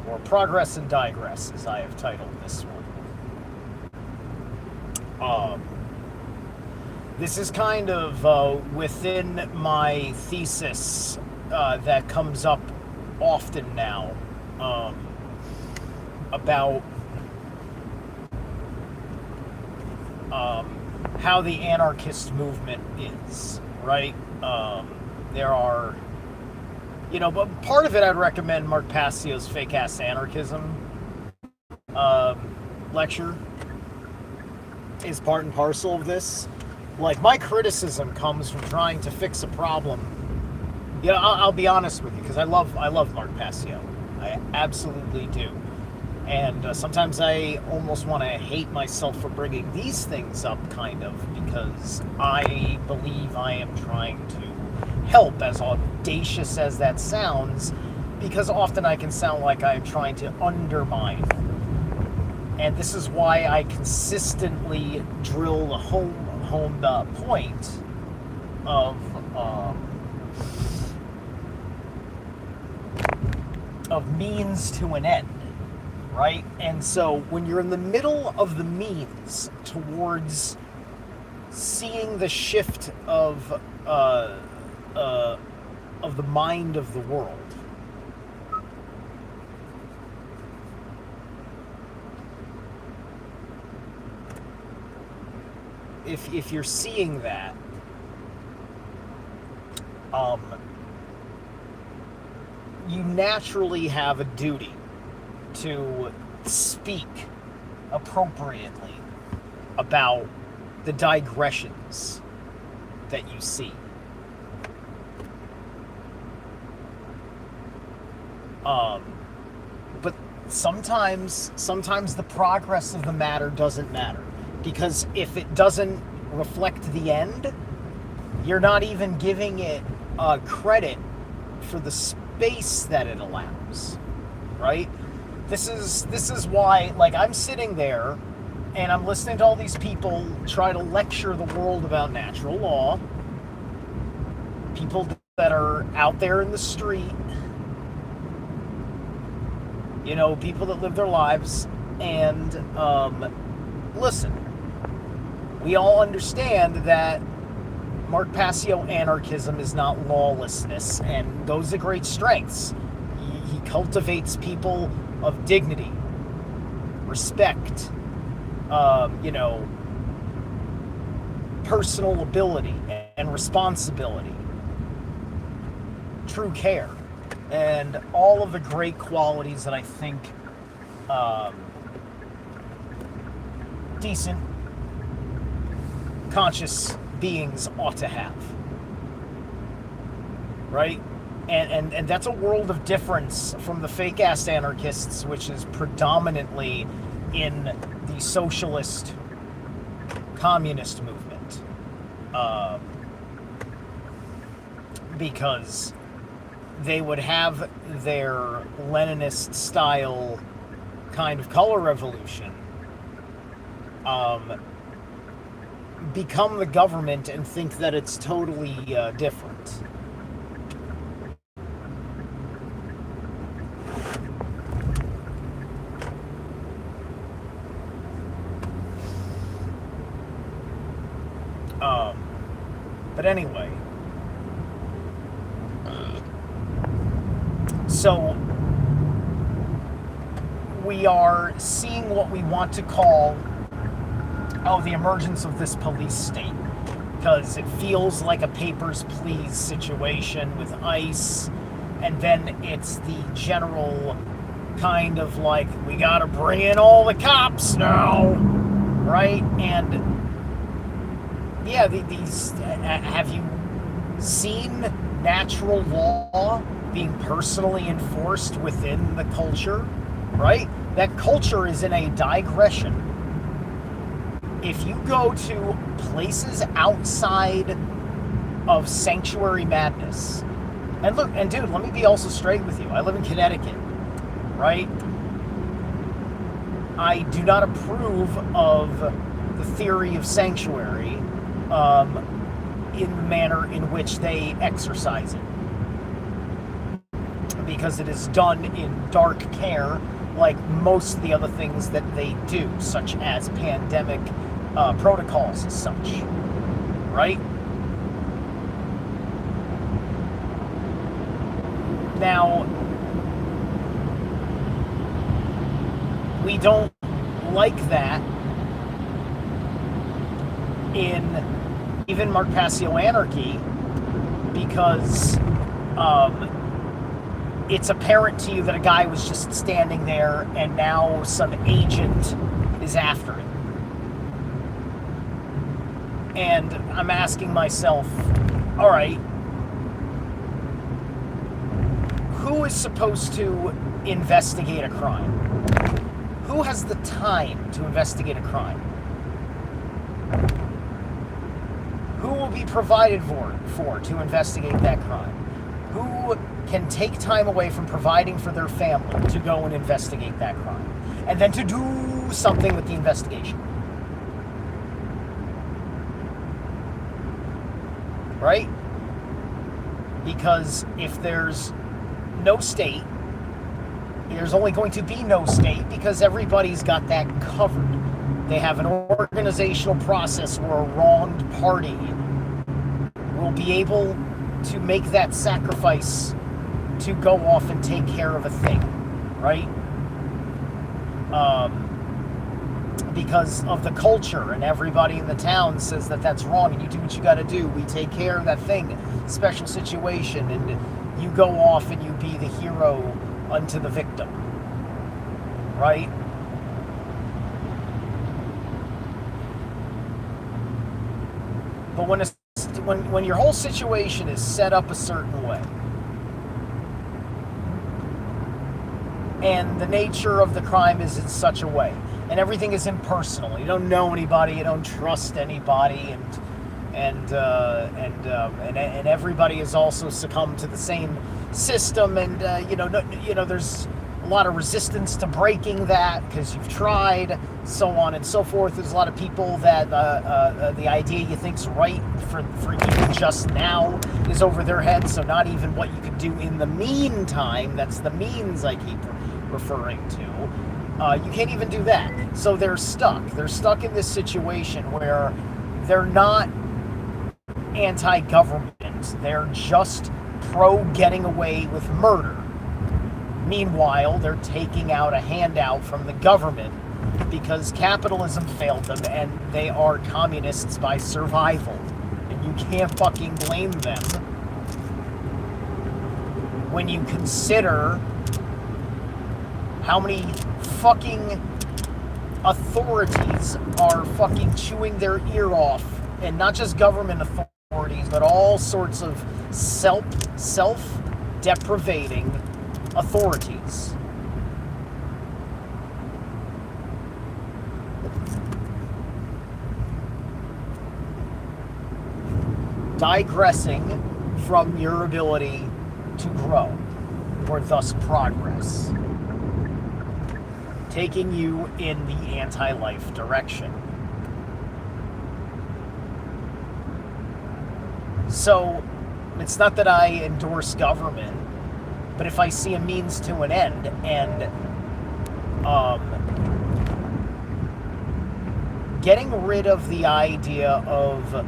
or Progress and Digress, as I have titled this one. This is kind of within my thesis that comes up often now about how the anarchist movement is, right? There are, but part of it I'd recommend Mark Passio's Fake Ass Anarchism lecture is part and parcel of this. Like, my criticism comes from trying to fix a problem. I'll be honest with you, because I love Mark Passio. I absolutely do. And sometimes I almost want to hate myself for bringing these things up, kind of, because I believe I am trying to help, as audacious as that sounds, because often I can sound like I'm trying to undermine. And this is why I consistently drill the home point of means to an end, right? And so when you're in the middle of the means towards seeing the shift of the mind of the world, if you're seeing that, you naturally have a duty to speak appropriately about the digressions that you see. But sometimes the progress of the matter doesn't matter. Because if it doesn't reflect the end, you're not even giving it credit for the space that it allows, right? This is why, like, I'm sitting there and I'm listening to all these people try to lecture the world about natural law, people that are out there in the street, people that live their lives, and listen. We all understand that Mark Passio anarchism is not lawlessness, and those are great strengths. He cultivates people of dignity, respect, personal ability and responsibility, true care, and all of the great qualities that I think decent, conscious beings ought to have, right? And that's a world of difference from the fake ass anarchists, which is predominantly in the socialist communist movement, because they would have their Leninist style kind of color revolution become the government and think that it's totally different. But anyway, so we are seeing what we want to call the emergence of this police state, because it feels like a Papers, Please situation with ICE, and then it's the general kind of like, we gotta bring in all the cops now, right? And yeah, these have you seen natural law being personally enforced within the culture, right? That culture is in a digression. If you go to places outside of sanctuary madness, and look, and dude, let me be also straight with you. I live in Connecticut, right? I do not approve of the theory of sanctuary in the manner in which they exercise it. because it is done in dark care, like most of the other things that they do, such as pandemic protocols and such, right? Now, we don't like that in even Mark Passio Anarchy, because it's apparent to you that a guy was just standing there and now some agent is after him. And I'm asking myself, all right, who is supposed to investigate a crime? Who has the time to investigate a crime? Who will be provided for to investigate that crime? Who can take time away from providing for their family to go and investigate that crime? And then to do something with the investigation. Right? Because if there's no state, there's only going to be no state, because everybody's got that covered. They have an organizational process where a wronged party will be able to make that sacrifice to go off and take care of a thing, right? Because of the culture, and everybody in the town says that that's wrong, and you do what you got to do. We take care of that thing, special situation, and you go off and you be the hero unto the victim, right? But when your whole situation is set up a certain way, and the nature of the crime is in such a way, and everything is impersonal, you don't know anybody, you don't trust anybody, and everybody has also succumbed to the same system, and there's a lot of resistance to breaking that because you've tried, so on and so forth. There's a lot of people that the idea you think's right for even just now is over their head, so not even what you could do in the meantime, that's the means I keep referring to. You can't even do that. So they're stuck. They're stuck in this situation where they're not anti-government. They're just pro-getting away with murder. Meanwhile, they're taking out a handout from the government because capitalism failed them and they are communists by survival. And you can't fucking blame them when you consider how many fucking authorities are fucking chewing their ear off, and not just government authorities, but all sorts of self-deprivating authorities. Digressing from your ability to grow, or thus progress. Taking you in the anti-life direction. So, it's not that I endorse government, but if I see a means to an end, and getting rid of the idea of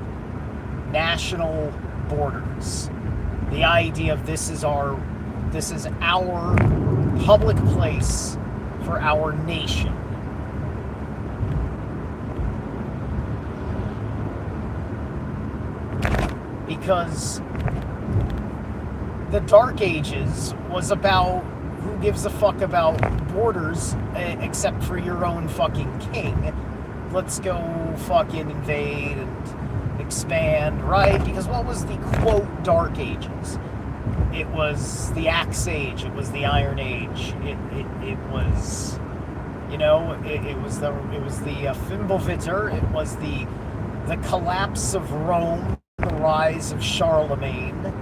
national borders, the idea of this is our public place for our nation. Because the Dark Ages was about who gives a fuck about borders except for your own fucking king. Let's go fucking invade and expand, right? Because what was the quote Dark Ages? It was the Axe Age. It was the Iron Age. It was, it was the Fimbulvetter. It was the collapse of Rome, the rise of Charlemagne.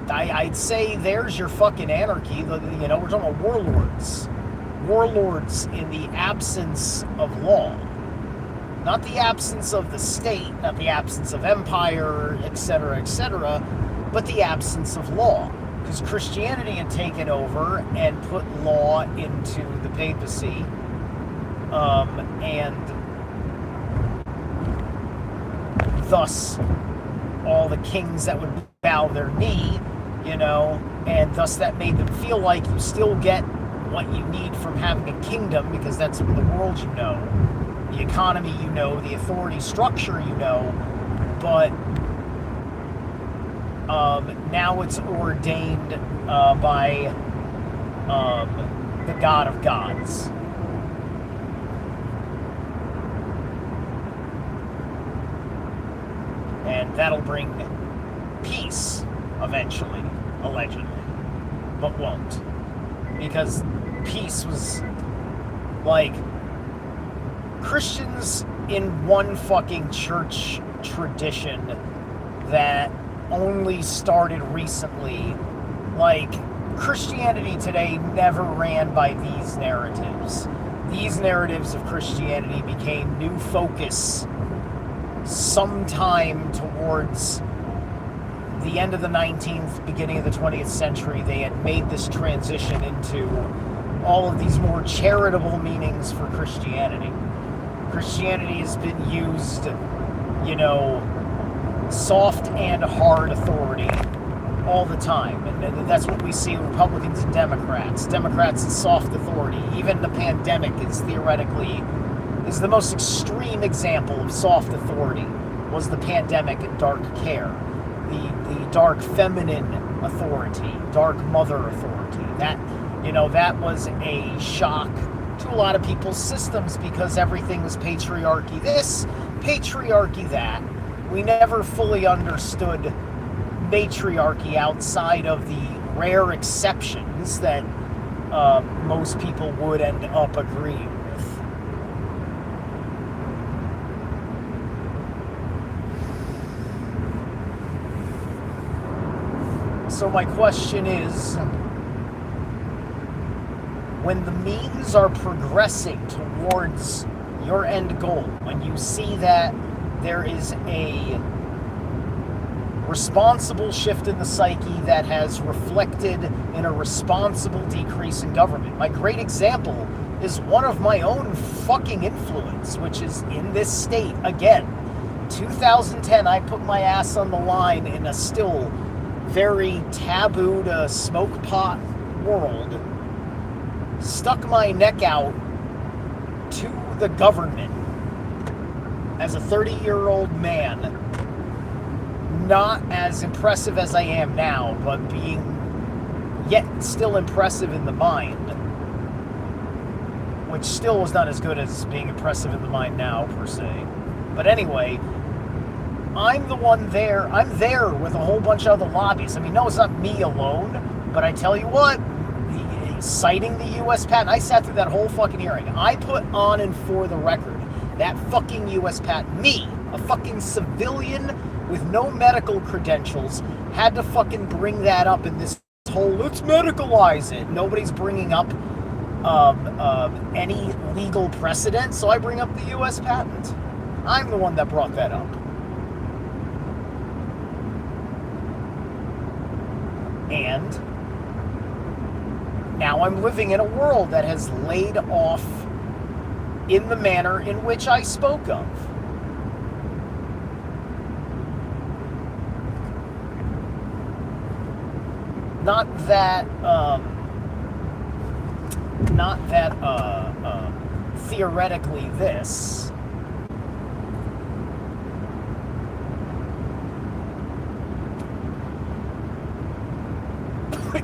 I'd say there's your fucking anarchy. We're talking about warlords. Warlords in the absence of law. Not the absence of the state, not the absence of empire, etc., but the absence of law. because Christianity had taken over and put law into the papacy, and thus all the kings that would bow their knee, and thus that made them feel like you still get what you need from having a kingdom, because that's the world the economy the authority structure but now it's ordained by the God of gods. And that'll bring peace eventually, allegedly, but won't. Because peace was like Christians in one fucking church tradition that only started recently. Like, Christianity today never ran by these narratives. These narratives of Christianity became new focus sometime towards the end of the 19th, beginning of the 20th century. They had made this transition into all of these more charitable meanings for Christianity. Christianity has been used, soft and hard authority all the time. And that's what we see in Republicans and Democrats. Democrats is soft authority. Even the pandemic is the most extreme example of soft authority, was the pandemic and dark care. The dark feminine authority, dark mother authority. That was a shock to a lot of people's systems, because everything was patriarchy this, patriarchy that. We never fully understood matriarchy outside of the rare exceptions that most people would end up agreeing with. So my question is, when the means are progressing towards your end goal, when you see that there is a responsible shift in the psyche that has reflected in a responsible decrease in government. My great example is one of my own fucking influence, which is in this state. Again, 2010, I put my ass on the line in a still very tabooed smoke pot world, stuck my neck out to the government as a 30-year-old man, not as impressive as I am now, but being yet still impressive in the mind, which still was not as good as being impressive in the mind now, per se. But anyway, I'm the one there. I'm there with a whole bunch of other lobbyists. I mean, no, it's not me alone, but I tell you what, citing the U.S. patent, I sat through that whole fucking hearing. I put on and for the record that fucking U.S. patent, me, a fucking civilian with no medical credentials, had to fucking bring that up in this whole, let's medicalize it. Nobody's bringing up any legal precedent, so I bring up the U.S. patent. I'm the one that brought that up. And now I'm living in a world that has laid off in the manner in which I spoke of. Not that theoretically this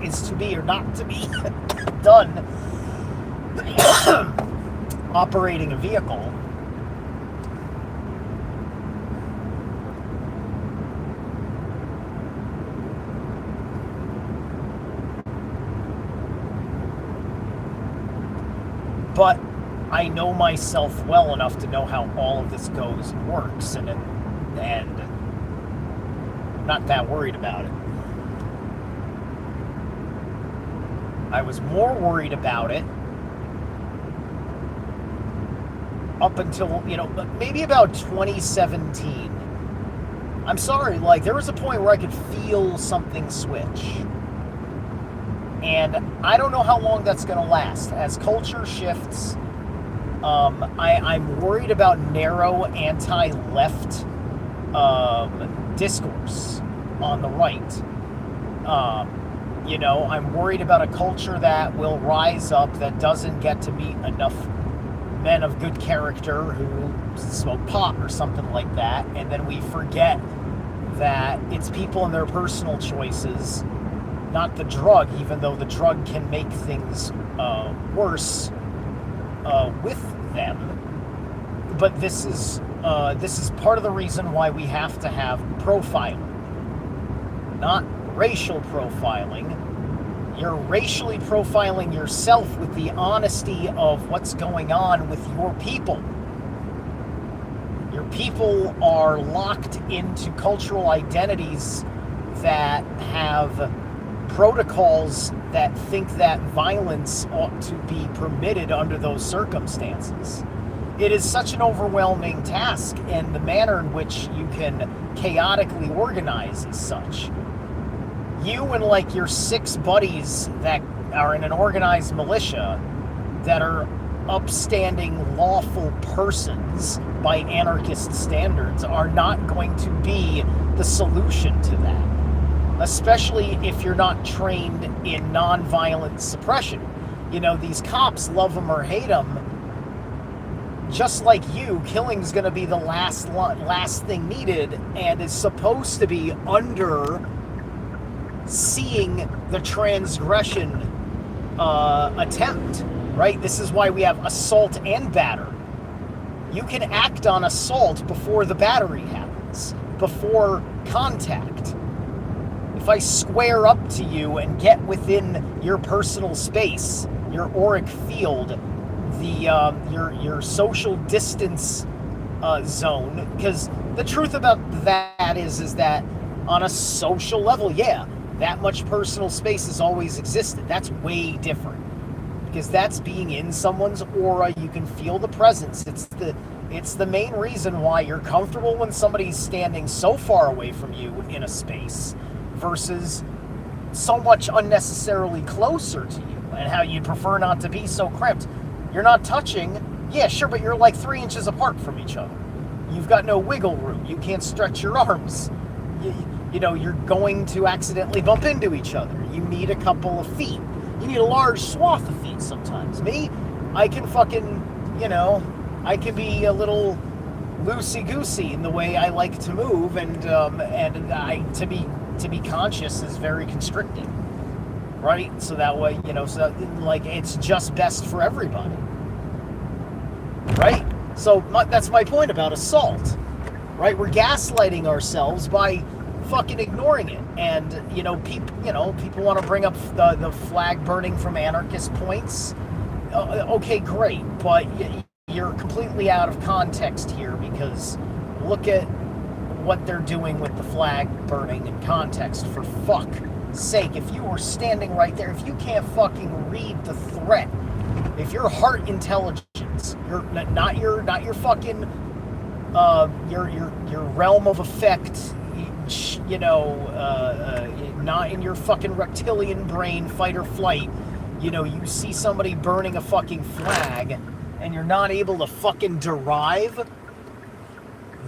is to be or not to be done operating a vehicle. But I know myself well enough to know how all of this goes and works, and I'm not that worried about it. I was more worried about it up until, maybe about 2017. I'm sorry, there was a point where I could feel something switch. And I don't know how long that's going to last. As culture shifts, I'm worried about narrow anti-left discourse on the right. I'm worried about a culture that will rise up that doesn't get to meet enough men of good character who smoke pot or something like that, and then we forget that it's people and their personal choices, not the drug, even though the drug can make things worse with them. But this is part of the reason why we have to have profiling, not racial profiling. You're racially profiling yourself with the honesty of what's going on with your people. Your people are locked into cultural identities that have protocols that think that violence ought to be permitted under those circumstances. It is such an overwhelming task, and the manner in which you can chaotically organize is such. You and like your 6 buddies that are in an organized militia that are upstanding, lawful persons by anarchist standards are not going to be the solution to that, especially if you're not trained in nonviolent suppression. These cops, love them or hate them, just like you, killing's going to be the last thing needed, and is supposed to be under seeing the transgression attempt, right? This is why we have assault and batter. You can act on assault before the battery happens, before contact. If I square up to you and get within your personal space, your auric field, your social distance zone, because the truth about that is that on a social level, yeah, that much personal space has always existed. That's way different, because that's being in someone's aura. You can feel the presence. It's the main reason why you're comfortable when somebody's standing so far away from you in a space versus so much unnecessarily closer to you, and how you'd prefer not to be so cramped. You're not touching, yeah, sure, but you're like 3 inches apart from each other. You've got no wiggle room. You can't stretch your arms. You're going to accidentally bump into each other. You need a couple of feet. You need a large swath of feet sometimes. Me, I can I can be a little loosey-goosey in the way I like to move, and to be conscious is very constricting, right? So that way, it's just best for everybody, right? So that's my point about assault, right? We're gaslighting ourselves by fucking ignoring it. And people want to bring up the flag burning from anarchist points. Okay, great, but you're completely out of context here, because look at what they're doing with the flag burning in context, for fuck's sake. If you were standing right there, if you can't fucking read the threat, if your heart intelligence, not your fucking your realm of effect, not in your fucking reptilian brain, fight or flight, you see somebody burning a fucking flag and you're not able to fucking derive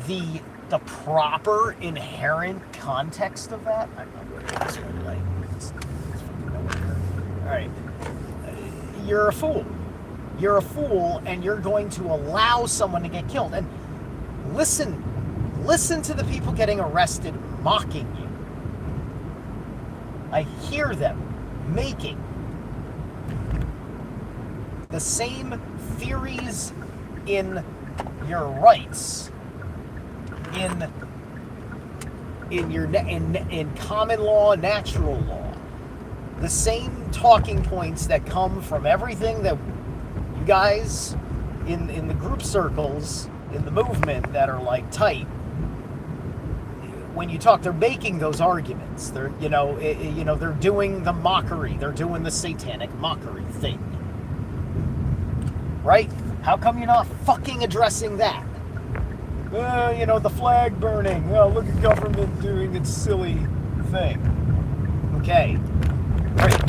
the proper inherent context of that. I'm not going to this red light. It's fucking nowhere. All right. You're a fool. You're a fool, and you're going to allow someone to get killed. And listen to the people getting arrested mocking you. I hear them making the same theories in your rights, in common law, natural law, the same talking points that come from everything that you guys in the group circles in the movement that are like tight. When you talk, they're making those arguments. They're they're doing the mockery. They're doing the satanic mockery thing, right? How come you're not fucking addressing that? The flag burning. Oh, look at government doing its silly thing. Okay, great.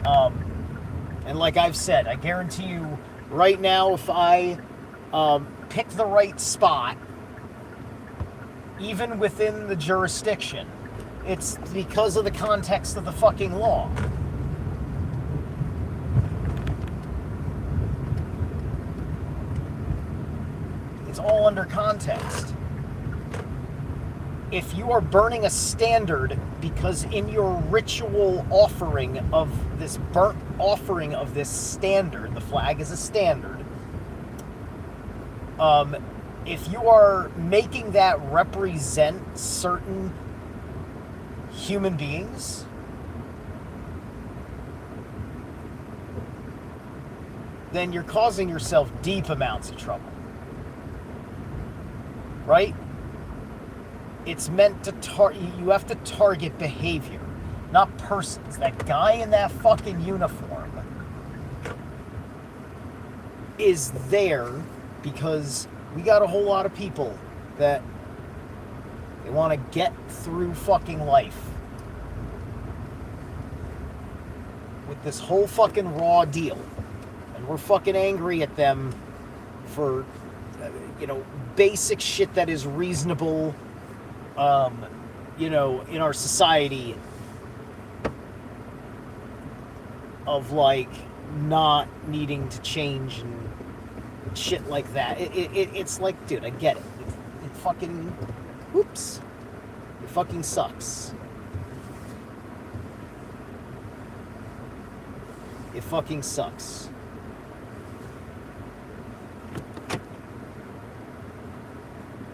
And like I've said, I guarantee you right now, if I pick the right spot, even within the jurisdiction, it's because of the context of the fucking law. It's all under context. If you are burning a standard because in your ritual offering of this burnt offering of this standard, the flag is a standard, if you are making that represent certain human beings, then you're causing yourself deep amounts of trouble. Right? It's meant to you have to target behavior, not persons. That guy in that fucking uniform is there because we got a whole lot of people that they want to get through fucking life with this whole fucking raw deal. And we're fucking angry at them for, basic shit that is reasonable, in our society, of like not needing to change and shit like that. It's like, dude, I get it. It fucking, oops, it fucking sucks. It fucking sucks.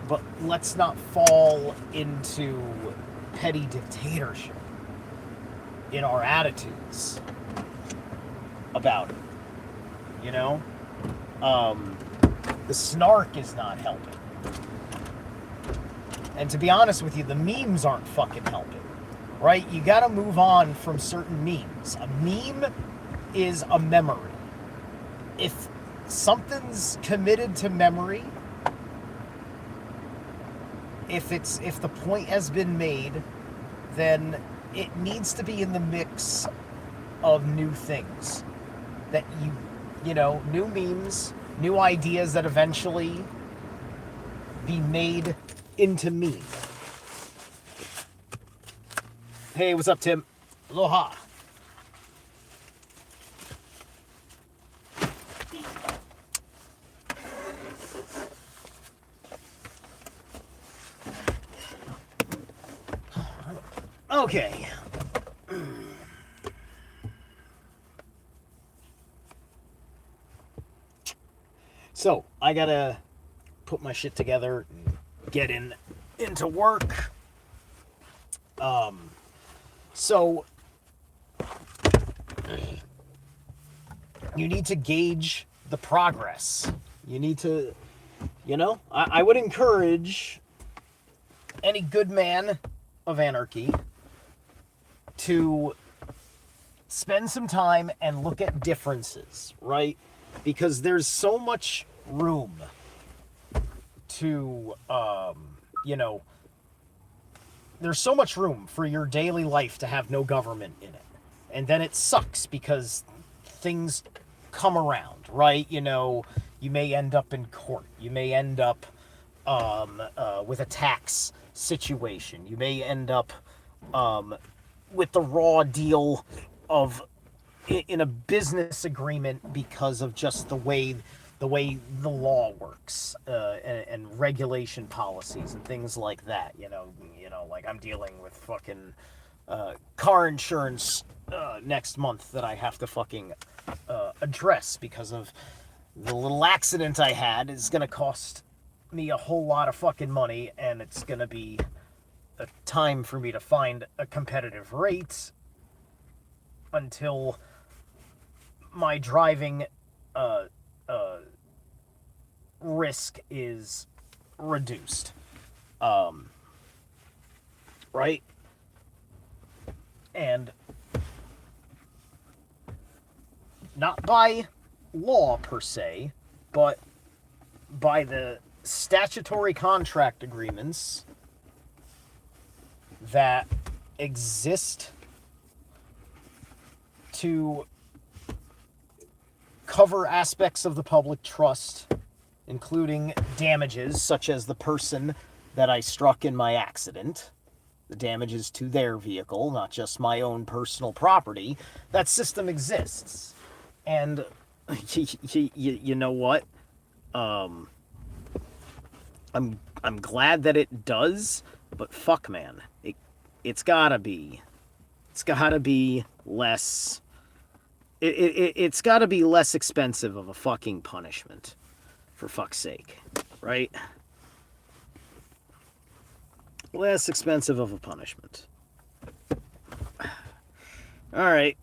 But let's not fall into petty dictatorship in our attitudes about it. The snark is not helping. And to be honest with you, the memes aren't fucking helping. Right? You gotta move on from certain memes. A meme is a memory. If something's committed to memory, if the point has been made, then it needs to be in the mix of new things. That new memes, new ideas that eventually be made into meme. Hey, what's up, Tim? Aloha. Okay. So, I gotta put my shit together and get into work. So you need to gauge the progress. You need to, I would encourage any good man of anarchy to spend some time and look at differences, right? Because there's so much room to, there's so much room for your daily life to have no government in it. And then it sucks because things come around, right? You may end up in court. You may end up with a tax situation. You may end up with the raw deal of in a business agreement because of just the way the law works, and regulation policies and things like that. Like I'm dealing with fucking car insurance next month that I have to fucking address because of the little accident I had. Is gonna cost me a whole lot of fucking money, and it's gonna be a time for me to find a competitive rate until my driving risk is reduced. Right? And not by law per se, but by the statutory contract agreements that exist to cover aspects of the public trust, including damages, such as the person that I struck in my accident, the damages to their vehicle, not just my own personal property. That system exists. And you know what? I'm glad that it does, but fuck, man, it's gotta be less. It's gotta be less expensive of a fucking punishment, for fuck's sake, right? Less expensive of a punishment. All right,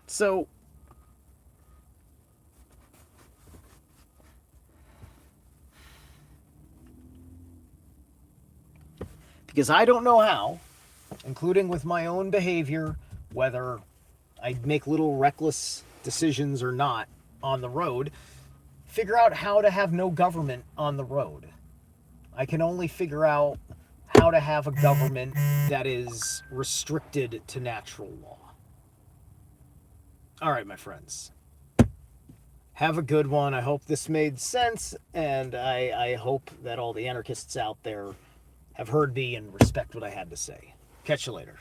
so. Because I don't know how, including with my own behavior, whether I make little reckless decisions or not on the road, figure out how to have no government on the road. I can only figure out how to have a government that is restricted to natural law. All right, my friends. Have a good one. I hope this made sense, and I hope that all the anarchists out there have heard me and respect what I had to say. Catch you later.